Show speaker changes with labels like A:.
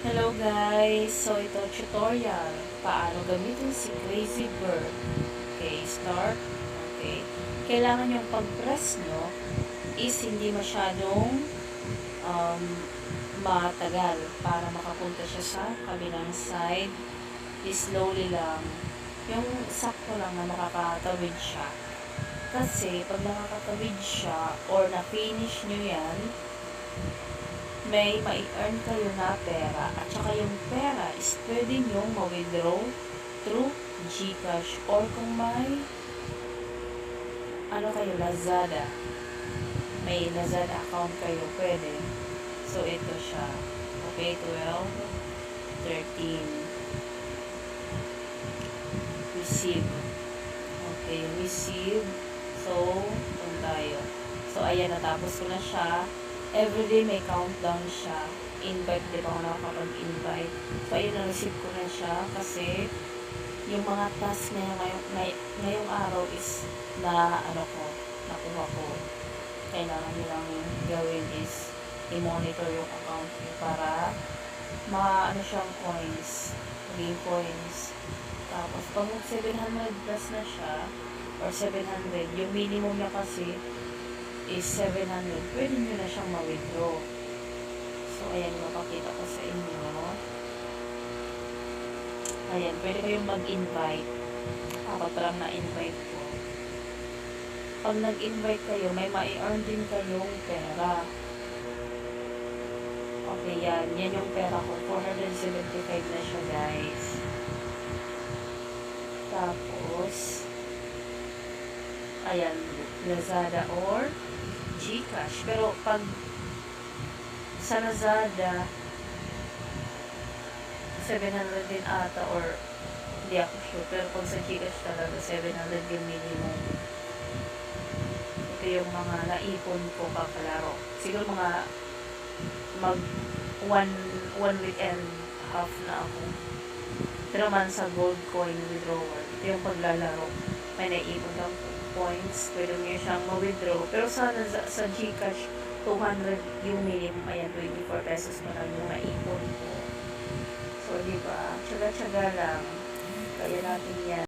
A: Hello guys! So ito tutorial paano gamitin si Crazy Bird. Okay, start. Okay. Kailangan yung pag-press nyo is hindi masyadong um, matagal para makapunta siya sa kabilang side. Slowly lang. Yung sakto lang na makakatawid siya. Kasi pag nakakatawid siya or na-finish nyo yan, may mai-earn kayo na pera. At saka yung pera is pwede nyong ma-withdraw through GCash or kung may kayo, Lazada. May Lazada account kayo, pwede. So, ito siya. Okay, 12, 13. Receive. Okay, receive. So, kung tayo. So, ayan, natapos ko na siya. Everyday may countdown siya. Invite, di ba ako nakakapag-invite. So, ayun, na-receive ko na siya kasi yung mga task na ngayong araw is nakuha ko. Kailangan nilang gawin is i-monitor yung account niyo para siyang coins. Maging coins. Tapos, pag 700 plus na siya, or 700, yung minimum niya kasi is 700, pwede nyo na siyang ma-withdraw. So, ayan, mapakita ko sa inyo. Ayan, pwede kayong mag-invite. Apat lang na-invite ko. Pag nag-invite kayo, may ma-earn din kayong pera. Okay, yan. Yan yung pera ko. 475 na siya, guys. Tapos, ayan, Lazada or GCash. Pero pag sa Lazada 700 din ata or hindi ako sure. Pero pag sa GCash talaga 700 yung minimum. Ito yung mga naipon ko kakalaro. Siguro mga mag one week and half na ako. Pero man sa gold coin withdrawal. Ito yung paglalaro. May naipon lang points, pwede nyo siyang ma-withdraw. Pero sa GCash, 200 yung minimum. Ayan, 24 pesos na lang yung naipon ko. So, diba? Tsaga-tsaga lang. Kaya natin yan.